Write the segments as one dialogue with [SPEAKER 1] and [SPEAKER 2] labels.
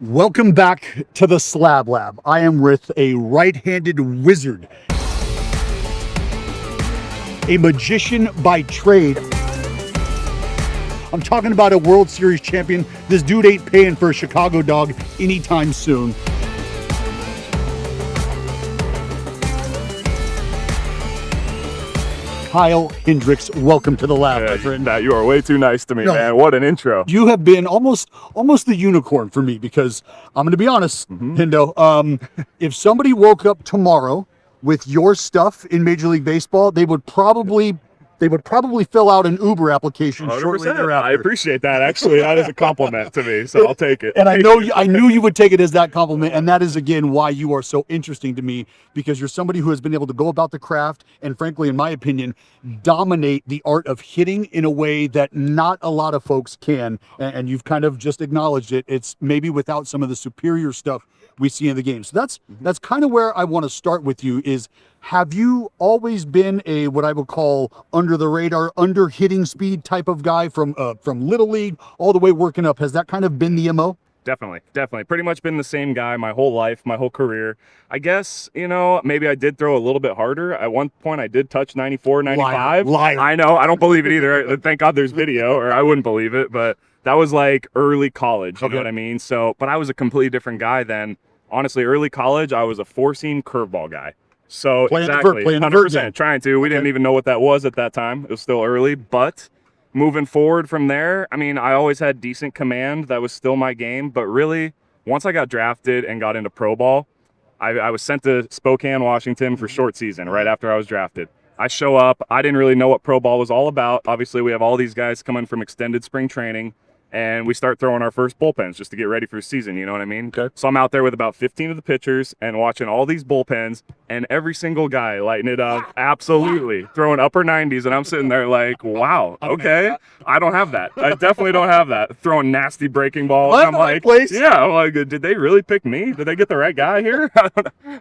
[SPEAKER 1] Welcome back to the Slab Lab. I am with a right-handed wizard, a magician by trade. I'm talking about a World Series champion. This dude ain't paying for a Chicago dog anytime soon. Kyle Hendricks, welcome to the lab, my friend.
[SPEAKER 2] That you are way too nice to me, man. What an intro.
[SPEAKER 1] You have been almost the unicorn for me, because I'm going to be honest, Hendo. If somebody woke up tomorrow with your stuff in Major League Baseball, they would probably fill out an Uber application shortly
[SPEAKER 2] 100%.
[SPEAKER 1] thereafter.
[SPEAKER 2] I appreciate that. Actually, that is a compliment to me, so I'll take it.
[SPEAKER 1] And I knew you would take it as that compliment, and that is again why you are so interesting to me, because you're somebody who has been able to go about the craft and, frankly, in my opinion, dominate the art of hitting in a way that not a lot of folks can. And you've kind of just acknowledged it. It's maybe without some of the superior stuff we see in the game. So that's kind of where I want to start with you. Is, have you always been a, what I would call, under the radar, under hitting speed type of guy from little league all the way working up? Has that kind of been the MO?
[SPEAKER 2] Definitely. Pretty much been the same guy my whole life, my whole career. I guess, maybe I did throw a little bit harder. At one point, I did touch 94, 95.
[SPEAKER 1] Liar.
[SPEAKER 2] I know. I don't believe it either. Thank God there's video, or I wouldn't believe it. But that was like early college. You know what I mean? So, but I was a completely different guy then. Honestly, early college, I was a four-seam curveball guy. So
[SPEAKER 1] playing
[SPEAKER 2] exactly,
[SPEAKER 1] 100%.
[SPEAKER 2] Trying to. We didn't even know what that was at that time. It was still early, but moving forward from there, I mean, I always had decent command. That was still my game. But really, once I got drafted and got into pro ball, I was sent to Spokane, Washington for short season right after I was drafted. I show up. I didn't really know what pro ball was all about. Obviously, we have all these guys coming from extended spring training, and we start throwing our first bullpens just to get ready for the season, you know what I mean?
[SPEAKER 1] Okay.
[SPEAKER 2] So I'm out there with about 15 of the pitchers and watching all these bullpens, and every single guy lighting it up, absolutely, throwing upper 90s, and I'm sitting there like, wow, okay, I don't have that. I definitely don't have that. Throwing nasty breaking balls.
[SPEAKER 1] What?
[SPEAKER 2] I'm like, yeah, I'm like, did they really pick me? Did they get the right guy here?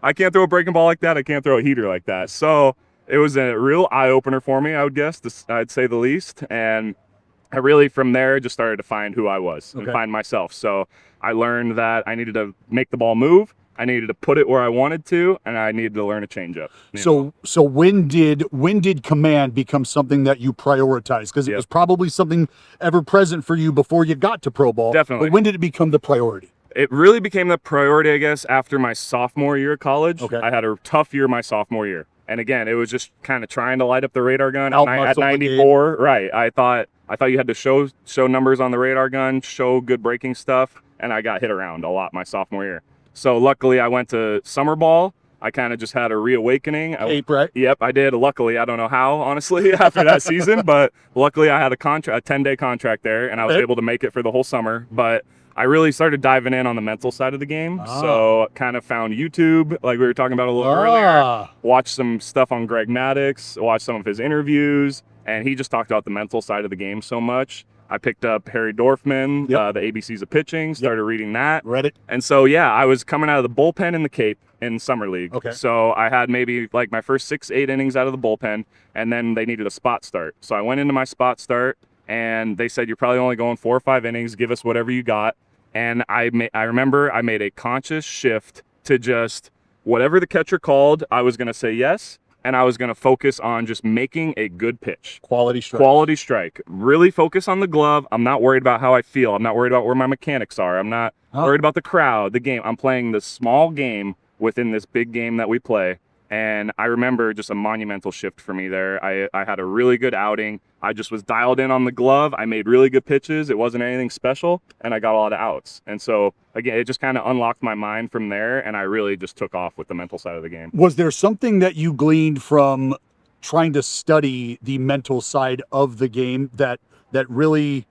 [SPEAKER 2] I can't throw a breaking ball like that. I can't throw a heater like that. So it was a real eye-opener for me, I would guess, I'd say the least, and I really, from there, just started to find who I was and find myself. So I learned that I needed to make the ball move, I needed to put it where I wanted to, and I needed to learn a changeup.
[SPEAKER 1] So when did command become something that you prioritized? Because it was probably something ever present for you before you got to pro ball.
[SPEAKER 2] Definitely.
[SPEAKER 1] But when did it become the priority?
[SPEAKER 2] It really became the priority, I guess, after my sophomore year of college.
[SPEAKER 1] Okay.
[SPEAKER 2] I had a tough year my sophomore year. And again, it was just kind of trying to light up the radar gun at
[SPEAKER 1] Out-muscle the
[SPEAKER 2] 94. Right. I thought you had to show numbers on the radar gun, show good breaking stuff, and I got hit around a lot my sophomore year. So luckily I went to summer ball. I kind of just had a reawakening.
[SPEAKER 1] Ape, right?
[SPEAKER 2] Yep, I did. Luckily, I don't know how, honestly, after that season, but luckily I had a 10-day contract there, and I was able to make it for the whole summer. But I really started diving in on the mental side of the game. So kind of found YouTube, like we were talking about a little earlier, watched some stuff on Greg Maddux, watched some of his interviews, and he just talked about the mental side of the game so much. I picked up Harry Dorfman, the ABCs of pitching, started reading that.
[SPEAKER 1] Read it.
[SPEAKER 2] And so, yeah, I was coming out of the bullpen in the Cape in Summer League.
[SPEAKER 1] Okay.
[SPEAKER 2] So I had maybe like my first 6-8 innings out of the bullpen, and then they needed a spot start. So I went into my spot start, and they said, you're probably only going 4 or 5 innings. Give us whatever you got. And I remember I made a conscious shift to just whatever the catcher called, I was going to say yes. And I was going to focus on just making a good pitch.
[SPEAKER 1] Quality strike.
[SPEAKER 2] Really focus on the glove. I'm not worried about how I feel. I'm not worried about where my mechanics are. I'm not worried about the crowd, the game. I'm playing this small game within this big game that we play. And I remember just a monumental shift for me there. I had a really good outing. I just was dialed in on the glove. I made really good pitches. It wasn't anything special, and I got a lot of outs. And so, again, it just kind of unlocked my mind from there, and I really just took off with the mental side of the game.
[SPEAKER 1] Was there something that you gleaned from trying to study the mental side of the game that really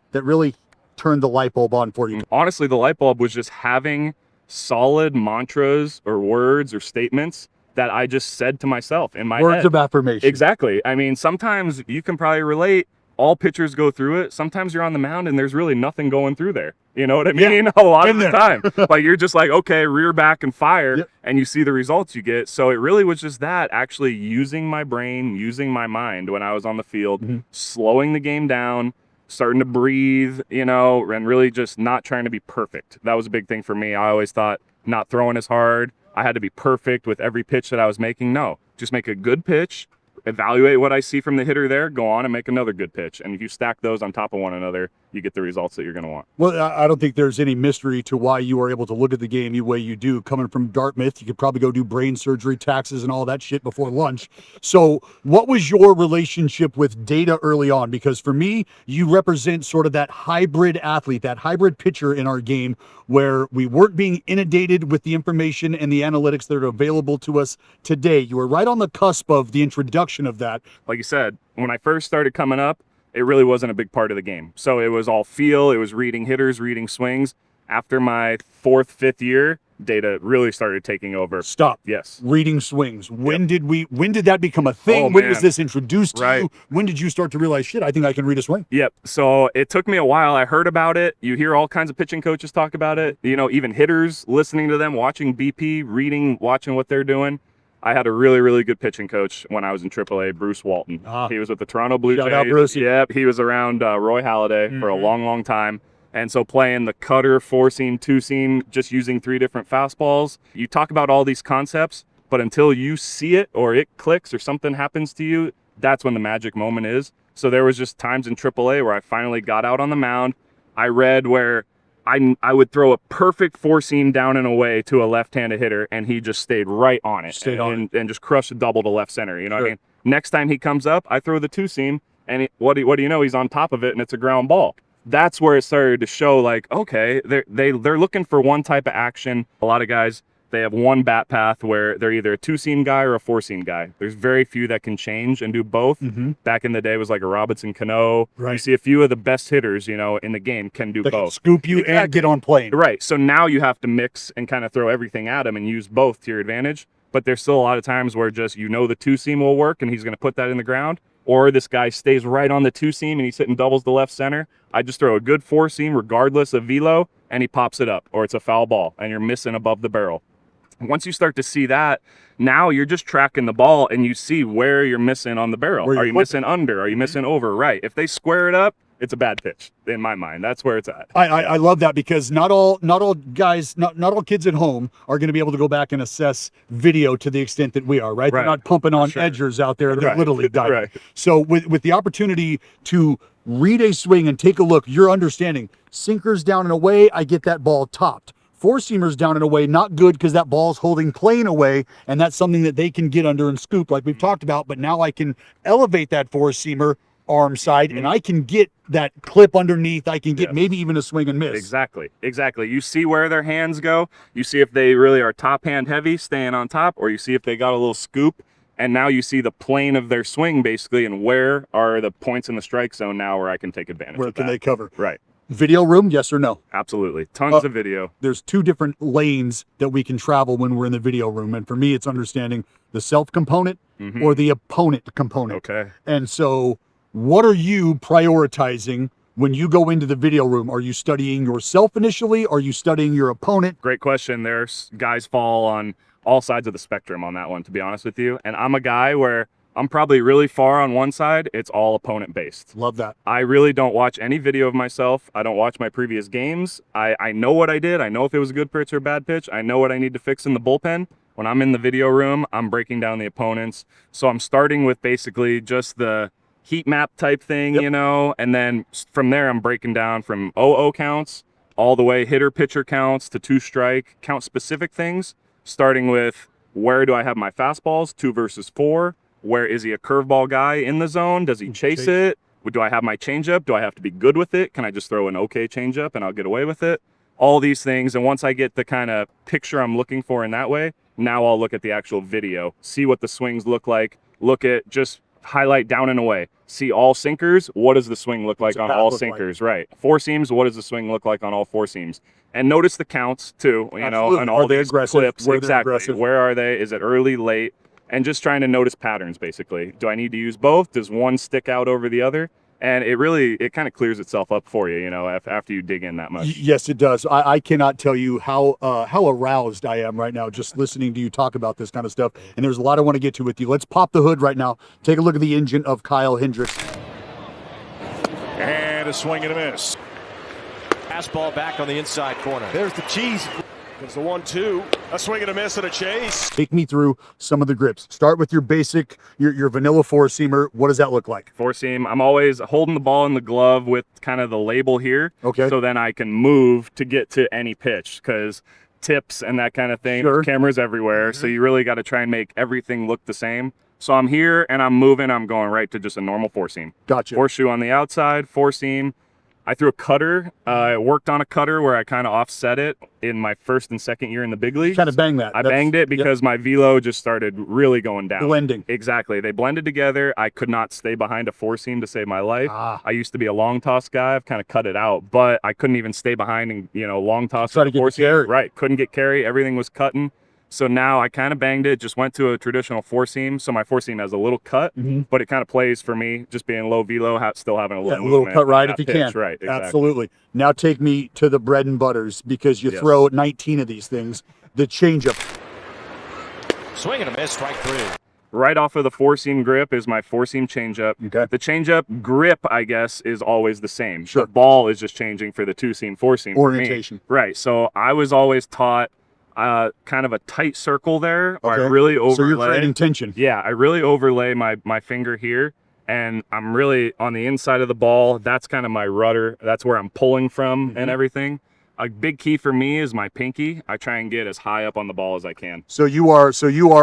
[SPEAKER 1] turned the light bulb on for you?
[SPEAKER 2] Honestly, the light bulb was just having solid mantras or words or statements that I just said to myself in my head.
[SPEAKER 1] Words of affirmation.
[SPEAKER 2] Exactly. I mean, sometimes you can probably relate. All pitchers go through it. Sometimes you're on the mound and there's really nothing going through there. You know what I mean? A lot of the time. Like, you're just like, okay, rear back and fire, and you see the results you get. So it really was just that, actually using my brain, using my mind when I was on the field, slowing the game down, starting to breathe, you know, and really just not trying to be perfect. That was a big thing for me. I always thought not throwing as hard. I had to be perfect with every pitch that I was making. No, just make a good pitch, evaluate what I see from the hitter there, go on and make another good pitch. And if you stack those on top of one another, you get the results that you're going to want.
[SPEAKER 1] Well, I don't think there's any mystery to why you are able to look at the game the way you do. Coming from Dartmouth, you could probably go do brain surgery, taxes, and all that shit before lunch. So what was your relationship with data early on? Because for me, you represent sort of that hybrid athlete, that hybrid pitcher in our game where we weren't being inundated with the information and the analytics that are available to us today. You were right on the cusp of the introduction of that.
[SPEAKER 2] Like you said, when I first started coming up, it really wasn't a big part of the game. So it was all feel, it was reading hitters, reading swings. After my 4th, 5th year, data really started taking over.
[SPEAKER 1] Stop.
[SPEAKER 2] Yes.
[SPEAKER 1] Reading swings. When did that become a thing?
[SPEAKER 2] Oh,
[SPEAKER 1] when was
[SPEAKER 2] man.
[SPEAKER 1] this introduced to
[SPEAKER 2] Right.
[SPEAKER 1] you? When did you start to realize, shit, I think I can read a swing?
[SPEAKER 2] Yep. So it took me a while. I heard about it. You hear all kinds of pitching coaches talk about it. You know, even hitters, listening to them, watching BP, reading, watching what they're doing. I had a really, really good pitching coach when I was in AAA, Bruce Walton. He was with the Toronto Blue
[SPEAKER 1] Shout
[SPEAKER 2] Jays.
[SPEAKER 1] out, Brucey.
[SPEAKER 2] Yep. He was around Roy Halladay for a long, long time. And so playing the cutter, 4-seam, 2-seam, just using 3 different fastballs. You talk about all these concepts, but until you see it or it clicks or something happens to you, that's when the magic moment is. So there was just times in AAA where I finally got out on the mound. I read where I would throw a perfect 4-seam down and away to a left-handed hitter, and he just stayed right on it. And just crushed a double to left center. You know what I mean? Next time he comes up, I throw the 2-seam, and what do you know? He's on top of it, and it's a ground ball. That's where it started to show, like, okay, they're looking for one type of action. A lot of guys, they have one bat path where they're either a 2-seam guy or a 4-seam guy. There's very few that can change and do both. Back in the day, it was like a Robinson Cano.
[SPEAKER 1] Right.
[SPEAKER 2] You see a few of the best hitters, you know, in the game can do
[SPEAKER 1] That can
[SPEAKER 2] both.
[SPEAKER 1] scoop you and get on plane.
[SPEAKER 2] Right. So now you have to mix and kind of throw everything at him and use both to your advantage. But there's still a lot of times where just, you know, the 2-seam will work and he's going to put that in the ground. Or this guy stays right on the 2-seam and he's hitting doubles to left center. I just throw a good 4-seam regardless of velo and he pops it up, or it's a foul ball and you're missing above the barrel. Once you start to see that, now you're just tracking the ball and you see where you're missing on the barrel. Are you missing under? Are you missing over? Right. If they square it up, it's a bad pitch in my mind. That's where it's at.
[SPEAKER 1] I love that, because not all guys, not all kids at home are going to be able to go back and assess video to the extent that we are, right? They're not pumping on edgers out there. They're literally diving. So with the opportunity to read a swing and take a look, you're understanding sinkers down and away, I get that ball topped. 4-seamers down and away, not good because that ball's holding plane away, and that's something that they can get under and scoop like we've talked about. But now I can elevate that 4-seamer arm side and I can get that clip underneath. I can get maybe even a swing and miss.
[SPEAKER 2] Exactly. You see where their hands go. You see if they really are top hand heavy, staying on top, or you see if they got a little scoop. And now you see the plane of their swing basically, and where are the points in the strike zone now where I can take advantage of that.
[SPEAKER 1] Where can they cover?
[SPEAKER 2] Right.
[SPEAKER 1] Video room, yes or no?
[SPEAKER 2] Absolutely. Tons of video.
[SPEAKER 1] There's 2 different lanes that we can travel when we're in the video room. And for me, it's understanding the self component or the opponent component.
[SPEAKER 2] Okay.
[SPEAKER 1] And so what are you prioritizing when you go into the video room? Are you studying yourself initially? Are you studying your opponent?
[SPEAKER 2] Great question. There's guys fall on all sides of the spectrum on that one, to be honest with you. And I'm a guy where I'm probably really far on one side. It's all opponent based.
[SPEAKER 1] Love that.
[SPEAKER 2] I really don't watch any video of myself. I don't watch my previous games. I know what I did. I know if it was a good pitch or a bad pitch. I know what I need to fix in the bullpen. When I'm in the video room, I'm breaking down the opponents. So I'm starting with basically just the heat map type thing, you know, and then from there I'm breaking down from 0-0 counts all the way hitter pitcher counts to 2-strike count specific things, starting with where do I have my fastballs, 2 versus 4. Where is he a curveball guy in the zone? Does he chase it? Do I have my changeup? Do I have to be good with it? Can I just throw an okay changeup and I'll get away with it? All these things. And once I get the kind of picture I'm looking for in that way, now I'll look at the actual video, see what the swings look like, look at just highlight down and away, see all sinkers. What does the swing look like on all sinkers? Right. 4-seams. What does the swing look like on all 4-seams? And notice the counts too, you know, and all these clips. Exactly. Where are they? Is it early, late? And just trying to notice patterns, basically. Do I need to use both? Does one stick out over the other? And it kind of clears itself up for you, you know, after you dig in that much.
[SPEAKER 1] Yes, it does. I cannot tell you how aroused I am right now just listening to you talk about this kind of stuff. And there's a lot I want to get to with you. Let's pop the hood right now. Take a look at the engine of Kyle Hendricks.
[SPEAKER 2] And
[SPEAKER 3] And a swing and a miss.
[SPEAKER 4] Fastball back on the inside corner.
[SPEAKER 3] There's the cheese. There's the 1-2. A swing and a miss and a chase.
[SPEAKER 1] Take me through some of the grips. Start with your basic, your vanilla four-seamer. What does that look like?
[SPEAKER 2] Four-seam. I'm always holding the ball in the glove with kind of the label here.
[SPEAKER 1] Okay.
[SPEAKER 2] So then I can move to get to any pitch, because tips and that kind of thing.
[SPEAKER 1] Sure.
[SPEAKER 2] Cameras everywhere. So you really got to try and make everything look the same. So I'm here and I'm moving. I'm going right to just a normal four-seam.
[SPEAKER 1] Gotcha.
[SPEAKER 2] Horseshoe on the outside, four-seam. I threw a cutter. I worked on a cutter where I kind of offset it in my first and second year in the big leagues.
[SPEAKER 1] Kind of bang that.
[SPEAKER 2] I banged it because my velo just started really going down.
[SPEAKER 1] Blending.
[SPEAKER 2] Exactly. They blended together. I could not stay behind a four-seam to save my life. I used to be a long toss guy. I've kind of cut it out, but I couldn't even stay behind and, long toss.
[SPEAKER 1] Try to get carry.
[SPEAKER 2] Right. Couldn't get carry. Everything was cutting. So now I kind of banged it, just went to a traditional four-seam. So my four-seam has a little cut, but it kind of plays for me, just being low velo, still having a little
[SPEAKER 1] cut right if you can.
[SPEAKER 2] Right, exactly.
[SPEAKER 1] Absolutely. Now take me to the bread and butters, because you throw 19 of these things. The changeup.
[SPEAKER 4] Swing and a miss, strike 3.
[SPEAKER 2] Right off of the four-seam grip is my four-seam changeup.
[SPEAKER 1] Okay.
[SPEAKER 2] The changeup grip, I guess, is always the same.
[SPEAKER 1] Sure.
[SPEAKER 2] The ball is just changing for the two-seam, four-seam.
[SPEAKER 1] Orientation.
[SPEAKER 2] Right. So I was always taught kind of a tight circle there.
[SPEAKER 1] Okay.
[SPEAKER 2] I really overlay.
[SPEAKER 1] So you're creating tension.
[SPEAKER 2] Yeah, I really overlay my finger here, and I'm really on the inside of the ball. That's kind of my rudder. That's where I'm pulling from and everything. A big key for me is my pinky. I try and get as high up on the ball as I can.
[SPEAKER 1] So you are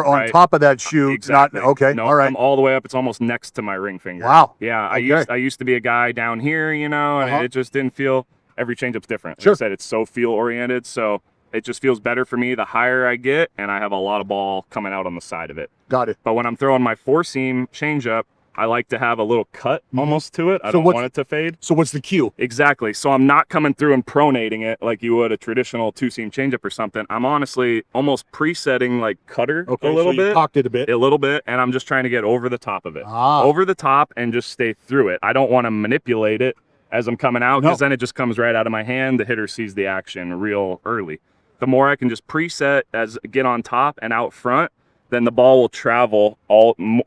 [SPEAKER 1] on top of that shoe.
[SPEAKER 2] Exactly.
[SPEAKER 1] Not okay.
[SPEAKER 2] No,
[SPEAKER 1] all right.
[SPEAKER 2] I'm all the way up. It's almost next to my ring finger.
[SPEAKER 1] Wow.
[SPEAKER 2] Yeah,
[SPEAKER 1] Okay.
[SPEAKER 2] I used to be a guy down here, and it just didn't feel. Every changeup's different. Like
[SPEAKER 1] Sure.
[SPEAKER 2] I said, it's so feel oriented, so it just feels better for me the higher I get, and I have a lot of ball coming out on the side of it.
[SPEAKER 1] Got it.
[SPEAKER 2] But when I'm throwing my four-seam changeup, I like to have a little cut almost to it. I don't want it to fade.
[SPEAKER 1] So what's the cue?
[SPEAKER 2] Exactly. So I'm not coming through and pronating it like you would a traditional two-seam changeup or something. I'm honestly almost presetting like cutter a little bit.
[SPEAKER 1] Cocked it a bit.
[SPEAKER 2] A little bit, and I'm just trying to get over the top of it.
[SPEAKER 1] Ah.
[SPEAKER 2] Over the top and just stay through it. I don't want to manipulate it as I'm coming out, because then it just comes right out of my hand. The hitter sees the action real early. The more I can just preset as get on top and out front, then the ball will travel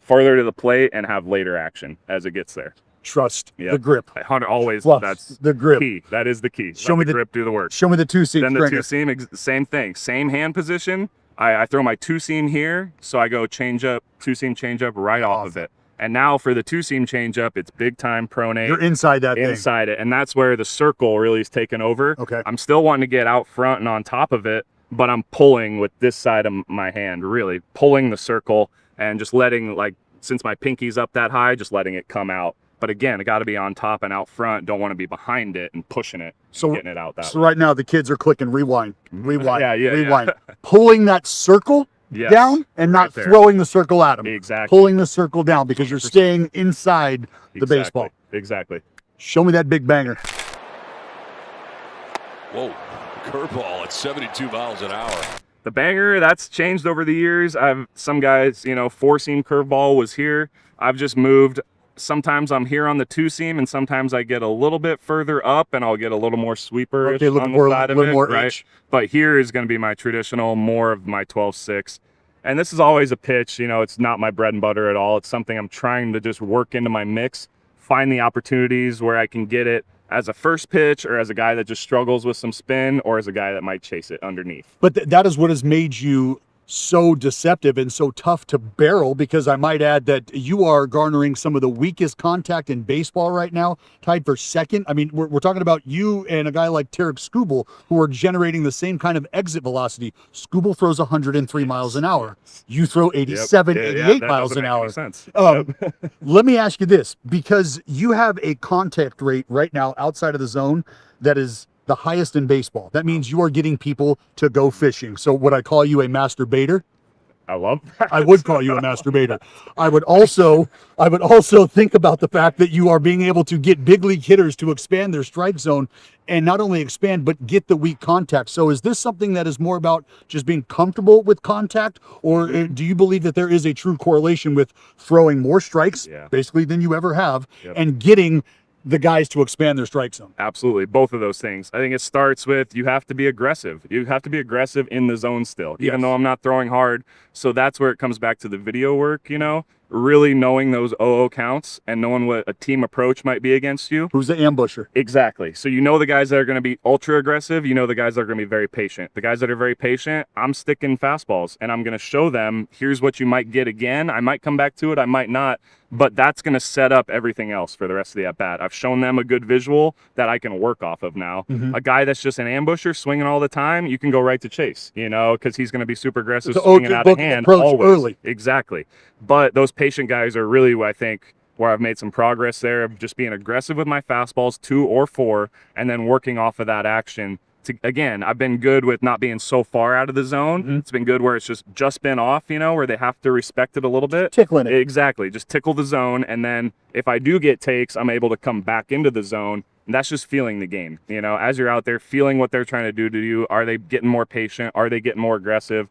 [SPEAKER 2] further to the plate and have later action as it gets there.
[SPEAKER 1] Trust the grip.
[SPEAKER 2] Always,
[SPEAKER 1] Fluff,
[SPEAKER 2] that's
[SPEAKER 1] the grip.
[SPEAKER 2] key. That is the key.
[SPEAKER 1] Show me the
[SPEAKER 2] grip, do the work.
[SPEAKER 1] Show me the two-seam.
[SPEAKER 2] Then the two-seam, same thing. Same hand position. I throw my two-seam here, so I go two-seam changeup right off of it. And now for the two-seam changeup, it's big-time pronate.
[SPEAKER 1] You're inside that thing.
[SPEAKER 2] Inside it, and that's where the circle really is taken over.
[SPEAKER 1] Okay.
[SPEAKER 2] I'm still wanting to get out front and on top of it, but I'm pulling with this side of my hand, really pulling the circle and just letting, since my pinky's up that high, just letting it come out. But again, I got to be on top and out front. Don't want to be behind it and pushing it, getting it out that way.
[SPEAKER 1] So right now the kids are clicking rewind, rewind, rewind.
[SPEAKER 2] Yeah.
[SPEAKER 1] Pulling that circle down and not throwing the circle at them.
[SPEAKER 2] Exactly.
[SPEAKER 1] Pulling the circle down because you're staying inside the baseball.
[SPEAKER 2] Exactly.
[SPEAKER 1] Show me that big banger.
[SPEAKER 5] Whoa, curveball at 72 miles an hour.
[SPEAKER 2] The banger, that's changed over the years. Some guys, four-seam curveball was here. I've just moved. Sometimes I'm here on the two-seam, and sometimes I get a little bit further up, and I'll get a little more sweeper on the side of it. Right? But here is going to be my traditional, more of my 12-6. And this is always a pitch. It's not my bread and butter at all. It's something I'm trying to just work into my mix, find the opportunities where I can get it as a first pitch, or as a guy that just struggles with some spin, or as a guy that might chase it underneath.
[SPEAKER 1] But that is what has made you so deceptive and so tough to barrel, because I might add that you are garnering some of the weakest contact in baseball right now, tied for second. I mean, we're talking about you and a guy like Tarek Skubal, who are generating the same kind of exit velocity. Skubal throws 103 miles an hour. You throw 87, 88 miles an hour. Let me ask you this, because you have a contact rate right now outside of the zone that is the highest in baseball. That means you are getting people to go fishing. So would I call you a masturbator?
[SPEAKER 2] I love that.
[SPEAKER 1] I would call you a masturbator. I would also think about the fact that you are being able to get big league hitters to expand their strike zone, and not only expand, but get the weak contact. So is this something that is more about just being comfortable with contact, or do you believe that there is a true correlation with throwing more strikes, basically, than you ever have, and getting the guys to expand their strike zone?
[SPEAKER 2] Absolutely. Both of those things. I think it starts with, you have to be aggressive. You have to be aggressive in the zone still, even though I'm not throwing hard. So that's where it comes back to the video work, really knowing those 0-0 counts and knowing what a team approach might be against you.
[SPEAKER 1] Who's the ambusher?
[SPEAKER 2] Exactly. So you know the guys that are going to be ultra aggressive. You know the guys that are going to be very patient. The guys that are very patient, I'm sticking fastballs, and I'm going to show them, here's what you might get again. I might come back to it. I might not. But that's going to set up everything else for the rest of the at-bat. I've shown them a good visual that I can work off of now. A guy that's just an ambusher swinging all the time, you can go right to chase, you know, because he's going to be super aggressive, swinging out of hand always.
[SPEAKER 1] Early.
[SPEAKER 2] Exactly. But those patient guys are really, I think, where I've made some progress there of just being aggressive with my fastballs, 2 or 4, and then working off of that action. Again, I've been good with not being so far out of the zone. It's been good where it's just been off, you know, where they have to respect it a little bit.
[SPEAKER 1] Tickling it.
[SPEAKER 2] Exactly. Just tickle the zone. And then if I do get takes, I'm able to come back into the zone. And that's just feeling the game. You know, as you're out there, feeling what they're trying to do to you. Are they getting more patient? Are they getting more aggressive?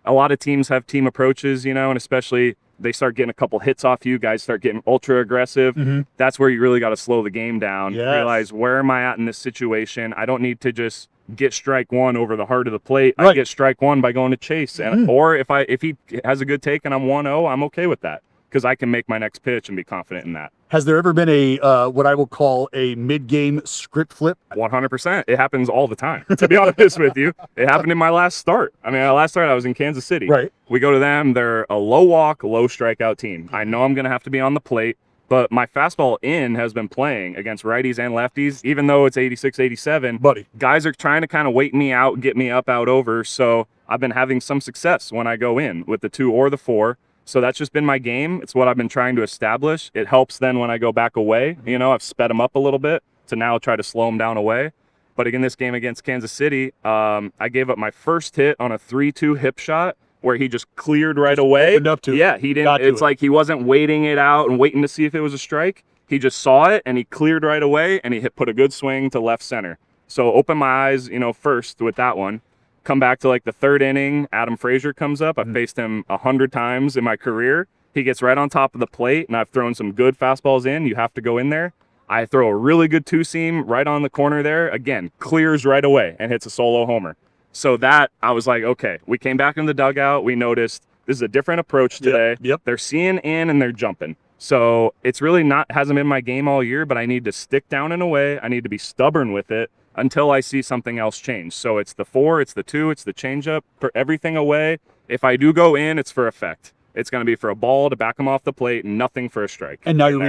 [SPEAKER 2] A lot of teams have team approaches, you know, and especially they start getting a couple hits off you, guys start getting ultra aggressive. That's where you really got to slow the game down.
[SPEAKER 1] Yes.
[SPEAKER 2] Realize, where am I at in this situation? I don't need to just get strike one over the heart of the plate.
[SPEAKER 1] Right.
[SPEAKER 2] I get strike one by going to chase. And or if he has a good take and I'm 1-0, I'm okay with that because I can make my next pitch and be confident in that.
[SPEAKER 1] Has there ever been a what I will call a mid-game script flip?
[SPEAKER 2] 100%. It happens all the time, to be honest with you. It happened in my last start. I mean, my last start, I was in Kansas City.
[SPEAKER 1] Right.
[SPEAKER 2] We go to them. They're a low walk, low strikeout team. I know I'm going to have to be on the plate, but my fastball in has been playing against righties and lefties, even though it's 86, 87.
[SPEAKER 1] Buddy.
[SPEAKER 2] Guys are trying to kind of wait me out, get me up, out, over. So I've been having some success when I go in with the 2 or the 4. So that's just been my game. It's what I've been trying to establish. It helps then when I go back away. You know, I've sped them up a little bit to now try to slow them down away. But again, this game against Kansas City, I gave up my first hit on a 3-2 hip shot where he just cleared right away.
[SPEAKER 1] Opened up to it.
[SPEAKER 2] Yeah, he didn't. It's like he wasn't waiting it out and waiting to see if it was a strike. He just saw it and he cleared right away and he put a good swing to left center. So open my eyes, you know, first with that one. Come back to like the 3rd inning, Adam Frazier comes up. I've faced him 100 times in my career. He gets right on top of the plate, and I've thrown some good fastballs in. You have to go in there. I throw a really good 2-seam right on the corner there. Again, clears right away and hits a solo homer. So that, I was like, okay, we came back in the dugout. We noticed this is a different approach today.
[SPEAKER 1] Yep.
[SPEAKER 2] They're seeing in and they're jumping. So it's really hasn't been my game all year, but I need to stick down and away. I need to be stubborn with it until I see something else change. So it's the 4, it's the 2, it's the changeup, for everything away. If I do go in, it's for effect. It's going to be for a ball to back him off the plate, nothing for a strike.
[SPEAKER 1] And now you're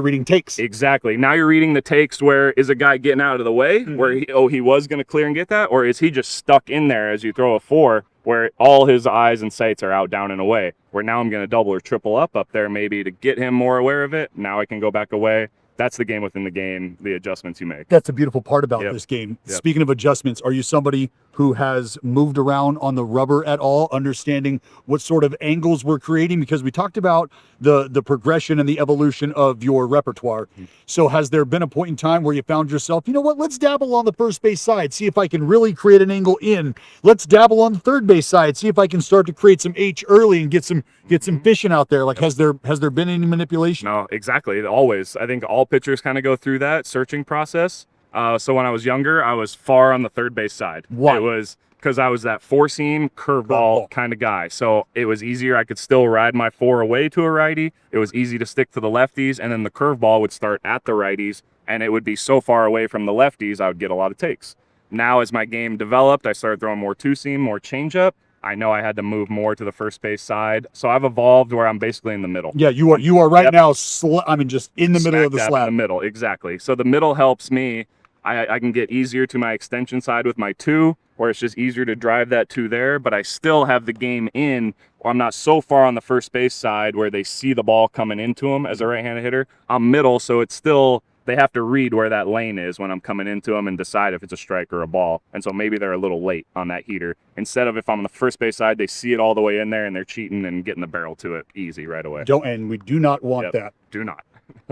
[SPEAKER 1] reading takes.
[SPEAKER 2] Exactly. Now you're reading the takes where is a guy getting out of the way where he was going to clear and get that, or is he just stuck in there as you throw a 4 where all his eyes and sights are out, down and away, where now I'm going to double or triple up there maybe to get him more aware of it. Now I can go back away. That's the game within the game, the adjustments you make.
[SPEAKER 1] That's the beautiful part about this game.
[SPEAKER 2] Yep.
[SPEAKER 1] Speaking of adjustments, are you somebody who has moved around on the rubber at all, understanding what sort of angles we're creating? Because we talked about the progression and the evolution of your repertoire. So has there been a point in time where you found yourself, you know what, let's dabble on the first base side, see if I can really create an angle in. Let's dabble on the third base side, see if I can start to create some H early and get some fishing out there. Like, has there been any manipulation?
[SPEAKER 2] No, exactly. Always. I think all pitchers kind of go through that searching process. So when I was younger, I was far on the third base side.
[SPEAKER 1] Why?
[SPEAKER 2] It was because I was that 4-seam curveball kind of guy. So it was easier. I could still ride my 4 away to a righty. It was easy to stick to the lefties, and then the curveball would start at the righties, and it would be so far away from the lefties, I would get a lot of takes. Now, as my game developed, I started throwing more 2-seam, more changeup. I know I had to move more to the first base side. So I've evolved where I'm basically in the middle.
[SPEAKER 1] Yeah, you are right now, just in the middle of the
[SPEAKER 2] Smack dab
[SPEAKER 1] slab.
[SPEAKER 2] in the middle, exactly. So the middle helps me. I can get easier to my extension side with my 2, where it's just easier to drive that 2 there, but I still have the game in, or I'm not so far on the first base side where they see the ball coming into them as a right-handed hitter. I'm middle, so it's still, they have to read where that lane is when I'm coming into them and decide if it's a strike or a ball. And so maybe they're a little late on that heater. Instead of if I'm on the first base side, they see it all the way in there and they're cheating and getting the barrel to it easy right away.
[SPEAKER 1] And we do not want that.
[SPEAKER 2] Do not.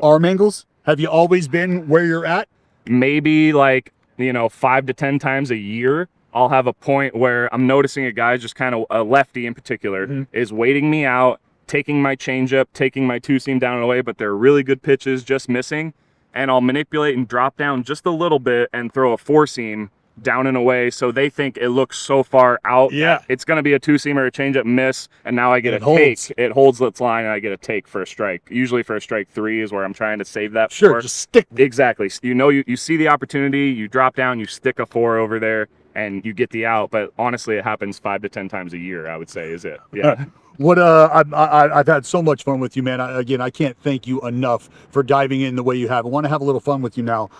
[SPEAKER 1] Arm angles, have you always been where you're at?
[SPEAKER 2] Maybe 5 to 10 times a year, I'll have a point where I'm noticing a guy, just kind of a lefty in particular, is waiting me out, taking my changeup, taking my 2-seam down and away, but they're really good pitches, just missing. And I'll manipulate and drop down just a little bit and throw a 4-seam down and away, so they think it looks so far out.
[SPEAKER 1] Yeah.
[SPEAKER 2] That it's going to be a two-seamer or a changeup miss, and now I get
[SPEAKER 1] It
[SPEAKER 2] a
[SPEAKER 1] holds.
[SPEAKER 2] take. It holds its line, and I get a take for a strike. Usually for a strike 3 is where I'm trying to save that.
[SPEAKER 1] Sure,
[SPEAKER 2] 4.
[SPEAKER 1] just stick.
[SPEAKER 2] Exactly. You see the opportunity, you drop down, you stick a 4 over there, and you get the out. But honestly, it happens 5 to 10 times a year, I would say, is it? Yeah.
[SPEAKER 1] What I've had so much fun with you, man. I can't thank you enough for diving in the way you have. I want to have a little fun with you now.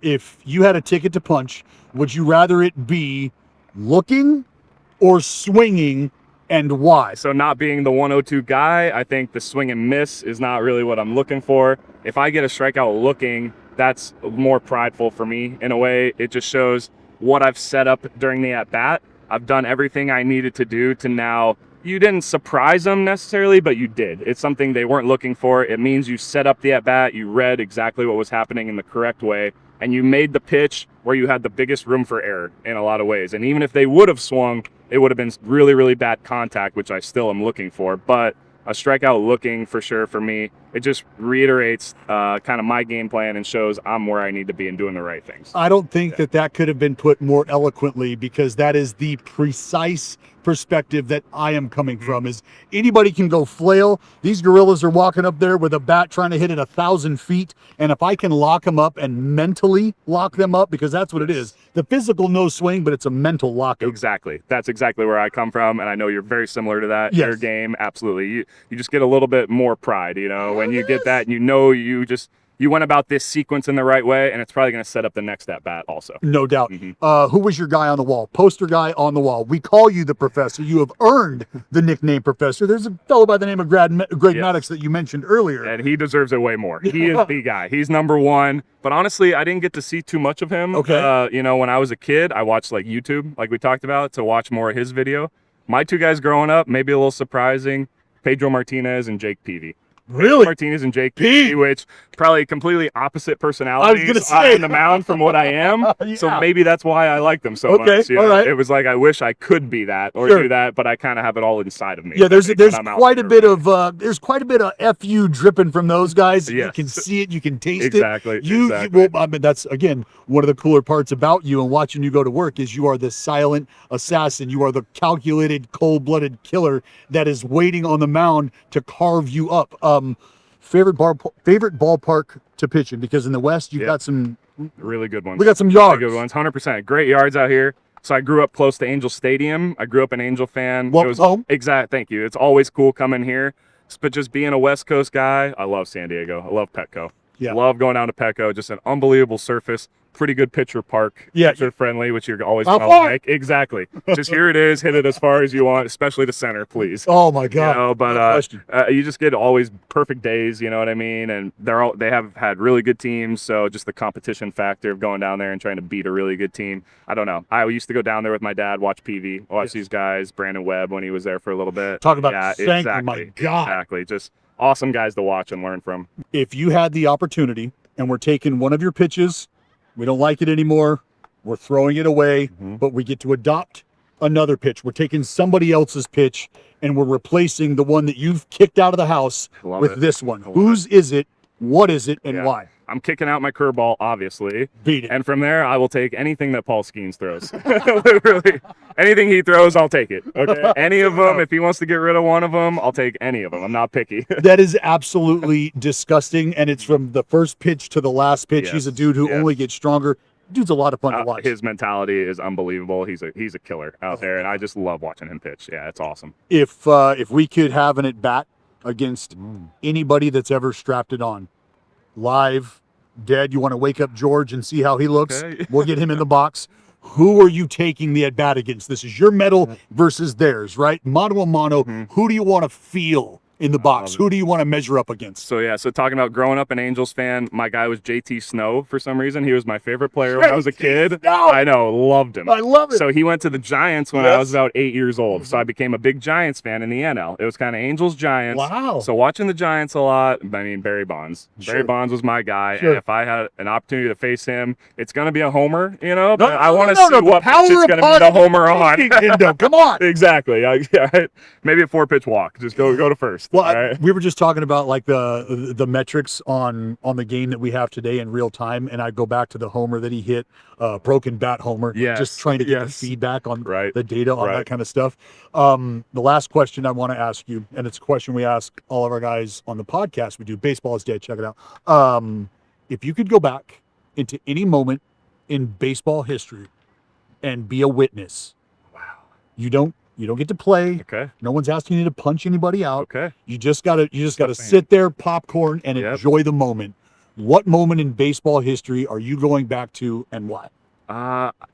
[SPEAKER 1] If you had a ticket to punch, would you rather it be looking or swinging, and why?
[SPEAKER 2] So not being the 102 guy, I think the swing and miss is not really what I'm looking for. If I get a strikeout looking, that's more prideful for me in a way. It just shows what I've set up during the at-bat. I've done everything I needed to do to now. You didn't surprise them necessarily, but you did. It's something they weren't looking for. It means you set up the at-bat, you read exactly what was happening in the correct way, and you made the pitch where you had the biggest room for error in a lot of ways. And even if they would have swung, it would have been really, really bad contact, which I still am looking for. But a strikeout looking for sure for me, it just reiterates kind of my game plan and shows I'm where I need to be and doing the right things.
[SPEAKER 1] I don't think that could have been put more eloquently, because that is the precise perspective that I am coming from. Is anybody can go flail. These gorillas are walking up there with a bat trying to hit it 1,000 feet, and if I can lock them up and mentally lock them up, because that's what it is. The physical no swing, but it's a mental lockup.
[SPEAKER 2] Exactly. That's exactly where I come from, and I know you're very similar to that.
[SPEAKER 1] Yes.
[SPEAKER 2] Your game, absolutely. You just get a little bit more pride, when you get that, and you went about this sequence in the right way, and it's probably going to set up the next at bat also.
[SPEAKER 1] No doubt. Who was your guy on the wall? Poster guy on the wall. We call you the professor. You have earned the nickname professor. There's a fellow by the name of Greg Maddox that you mentioned earlier.
[SPEAKER 2] And he deserves it way more. He is the guy. He's number one. But honestly, I didn't get to see too much of him.
[SPEAKER 1] Okay.
[SPEAKER 2] When I was a kid, I watched like YouTube, like we talked about, to watch more of his video. My two guys growing up, maybe a little surprising, Pedro Martinez and Jake Peavy.
[SPEAKER 1] Really?
[SPEAKER 2] Martinez and Jake Peavy, which probably completely opposite personalities
[SPEAKER 1] I was gonna say.
[SPEAKER 2] on the mound from what I am.
[SPEAKER 1] Yeah.
[SPEAKER 2] So maybe that's why I like them so
[SPEAKER 1] Okay,
[SPEAKER 2] much.
[SPEAKER 1] all right.
[SPEAKER 2] It was like I wish I could be that or
[SPEAKER 1] Sure.
[SPEAKER 2] do that, but I kind of have it all inside of me.
[SPEAKER 1] Yeah, there's
[SPEAKER 2] When I'm out
[SPEAKER 1] quite a
[SPEAKER 2] there.
[SPEAKER 1] bit of FU dripping from those guys. You
[SPEAKER 2] Yes.
[SPEAKER 1] can see it, you can taste
[SPEAKER 2] Exactly,
[SPEAKER 1] it. You
[SPEAKER 2] exactly.
[SPEAKER 1] well, I mean, that's again one of the cooler parts about you and watching you go to work is you are the silent assassin. You are the calculated, cold-blooded killer that is waiting on the mound to carve you up. Favorite ballpark to pitch in, because in the West you've got some
[SPEAKER 2] Really good ones.
[SPEAKER 1] we got some
[SPEAKER 2] Really
[SPEAKER 1] yards.
[SPEAKER 2] good ones, 100%. Great yards out here. So I grew up close to Angel Stadium. I grew up an Angel fan.
[SPEAKER 1] Welcome home.
[SPEAKER 2] Thank you. It's always cool coming here. But just being a West Coast guy, I love San Diego. I love Petco.
[SPEAKER 1] Yeah.
[SPEAKER 2] Love going down to Petco. Just an unbelievable surface. Pretty good pitcher park.
[SPEAKER 1] Yeah.
[SPEAKER 2] Pitcher friendly, which you're always
[SPEAKER 1] How
[SPEAKER 2] gonna
[SPEAKER 1] far?
[SPEAKER 2] like. Exactly. Just here it is. Hit it as far as you want, especially to center, please.
[SPEAKER 1] Oh my God. No
[SPEAKER 2] But
[SPEAKER 1] question.
[SPEAKER 2] you just get always perfect days, you know what I mean? And they have had really good teams, so just the competition factor of going down there and trying to beat a really good team. I don't know. I used to go down there with my dad, watch PV, watch these guys, Brandon Webb when he was there for a little bit.
[SPEAKER 1] Talk about
[SPEAKER 2] exactly.
[SPEAKER 1] my God.
[SPEAKER 2] Exactly. Just awesome guys to watch and learn from.
[SPEAKER 1] If you had the opportunity and we're taking one of your pitches, we don't like it anymore, we're throwing it away, but we get to adopt another pitch. We're taking somebody else's pitch and we're replacing the one that you've kicked out of the house
[SPEAKER 2] Love
[SPEAKER 1] with
[SPEAKER 2] it.
[SPEAKER 1] this one. Whose is it? What is it? And
[SPEAKER 2] Yeah.
[SPEAKER 1] why?
[SPEAKER 2] I'm kicking out my curveball, obviously.
[SPEAKER 1] Beat it.
[SPEAKER 2] And from there, I will take anything that Paul Skeens throws. Literally, anything he throws, I'll take it. Okay. Any of them, if he wants to get rid of one of them, I'll take any of them. I'm not picky.
[SPEAKER 1] That is absolutely disgusting, and it's from the first pitch to the last pitch.
[SPEAKER 2] Yes,
[SPEAKER 1] He's a dude who
[SPEAKER 2] yes.
[SPEAKER 1] only gets stronger. Dude's a lot of fun to watch.
[SPEAKER 2] His mentality is unbelievable. He's a killer out there, and I just love watching him pitch. Yeah, it's awesome.
[SPEAKER 1] If we could have an at bat against anybody that's ever strapped it on, live, dead, you want to wake up George and see how he looks?
[SPEAKER 2] Okay.
[SPEAKER 1] We'll get him in the box. Who are you taking the at bat against? This is your medal versus theirs, right? Mano a mano. Who do you want to feel in the box? Who do you want to measure up against?
[SPEAKER 2] So yeah, so talking about growing up an Angels fan, my guy was JT Snow for some reason. He was my favorite player when I was a kid.
[SPEAKER 1] Snow!
[SPEAKER 2] I know, loved him.
[SPEAKER 1] I love it.
[SPEAKER 2] So he went to the Giants when I was about 8 years old. So I became a big Giants fan in the NL. It was kind of Angels Giants.
[SPEAKER 1] Wow.
[SPEAKER 2] So watching the Giants a lot. I mean, Barry Bonds.
[SPEAKER 1] Sure.
[SPEAKER 2] Barry Bonds was my guy.
[SPEAKER 1] Sure.
[SPEAKER 2] And if I had an opportunity to face him, it's gonna be a homer.
[SPEAKER 1] No,
[SPEAKER 2] but I want to
[SPEAKER 1] no,
[SPEAKER 2] see what pitch
[SPEAKER 1] power
[SPEAKER 2] it's
[SPEAKER 1] of
[SPEAKER 2] gonna be the homer on.
[SPEAKER 1] Endo, come on.
[SPEAKER 2] Exactly. Maybe a 4-pitch walk. Just go to first. best.
[SPEAKER 1] Well,
[SPEAKER 2] all right?
[SPEAKER 1] we were just talking about like the metrics on the game that we have today in real time, and I go back to the homer that he hit, broken bat homer.
[SPEAKER 2] Yes,
[SPEAKER 1] just trying to get the
[SPEAKER 2] yes.
[SPEAKER 1] feedback on
[SPEAKER 2] Right,
[SPEAKER 1] the data on that
[SPEAKER 2] right.
[SPEAKER 1] kind of stuff. The last question I want to ask you, and it's a question we ask all of our guys on the podcast. We do Baseball is Dead. Check it out. If you could go back into any moment in baseball history and be a witness, you don't get to play.
[SPEAKER 2] Okay.
[SPEAKER 1] No one's asking you to punch anybody out.
[SPEAKER 2] Okay.
[SPEAKER 1] You just gotta sit there, popcorn, and
[SPEAKER 2] Yep.
[SPEAKER 1] enjoy the moment. What moment in baseball history are you going back to, and why?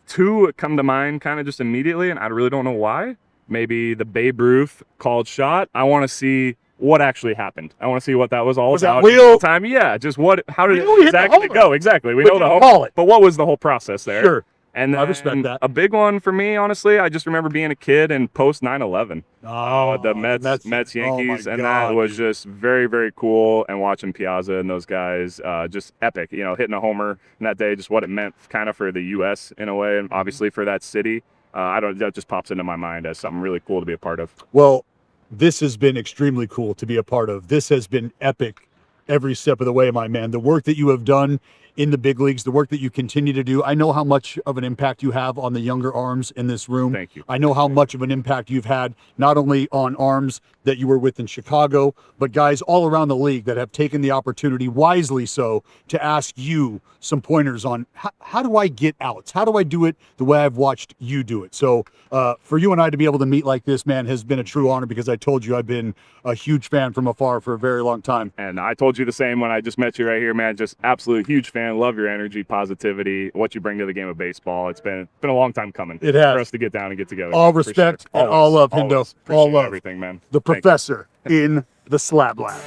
[SPEAKER 2] Two come to mind kind of just immediately, and I really don't know why. Maybe the Babe Ruth called shot. I want to see what actually happened. I want to see what that was all
[SPEAKER 1] Was that
[SPEAKER 2] about.
[SPEAKER 1] real?
[SPEAKER 2] Time, yeah. Just how did
[SPEAKER 1] We know he
[SPEAKER 2] it
[SPEAKER 1] hit the
[SPEAKER 2] exactly
[SPEAKER 1] homer.
[SPEAKER 2] go? Exactly. We
[SPEAKER 1] But
[SPEAKER 2] know the
[SPEAKER 1] didn't
[SPEAKER 2] homer,
[SPEAKER 1] call it.
[SPEAKER 2] but what was the whole process there?
[SPEAKER 1] Sure.
[SPEAKER 2] And
[SPEAKER 1] I
[SPEAKER 2] then
[SPEAKER 1] respect that.
[SPEAKER 2] a big one for me, honestly, I just remember being a kid and post 9/11. The Mets, Yankees,
[SPEAKER 1] oh my
[SPEAKER 2] and
[SPEAKER 1] God,
[SPEAKER 2] that was
[SPEAKER 1] dude.
[SPEAKER 2] just very, very cool. And watching Piazza and those guys, just epic. Hitting a homer in that day, just what it meant kind of for the U.S. in a way, and obviously for that city. That just pops into my mind as something really cool to be a part of.
[SPEAKER 1] Well, this has been extremely cool to be a part of. This has been epic every step of the way, my man. The work that you have done in the big leagues, the work that you continue to do. I know how much of an impact you have on the younger arms in this room.
[SPEAKER 2] Thank you.
[SPEAKER 1] I know how much of an impact you've had, not only on arms that you were with in Chicago, but guys all around the league that have taken the opportunity, wisely so, to ask you some pointers on how do I get outs? How do I do it the way I've watched you do it? So for you and I to be able to meet like this, man, has been a true honor, because I told you I've been a huge fan from afar for a very long time.
[SPEAKER 2] And I told you the same when I just met you right here, man. Just absolute huge fan. Love your energy, positivity, what you bring to the game of baseball. It's been a long time coming.
[SPEAKER 1] It has.
[SPEAKER 2] For us to get down and get together.
[SPEAKER 1] All
[SPEAKER 2] For
[SPEAKER 1] respect
[SPEAKER 2] sure.
[SPEAKER 1] and all love, Hendo.
[SPEAKER 2] Always.
[SPEAKER 1] All
[SPEAKER 2] Appreciate
[SPEAKER 1] love.
[SPEAKER 2] everything, man.
[SPEAKER 1] The
[SPEAKER 2] Thank you.
[SPEAKER 1] professor in the Slab Lab.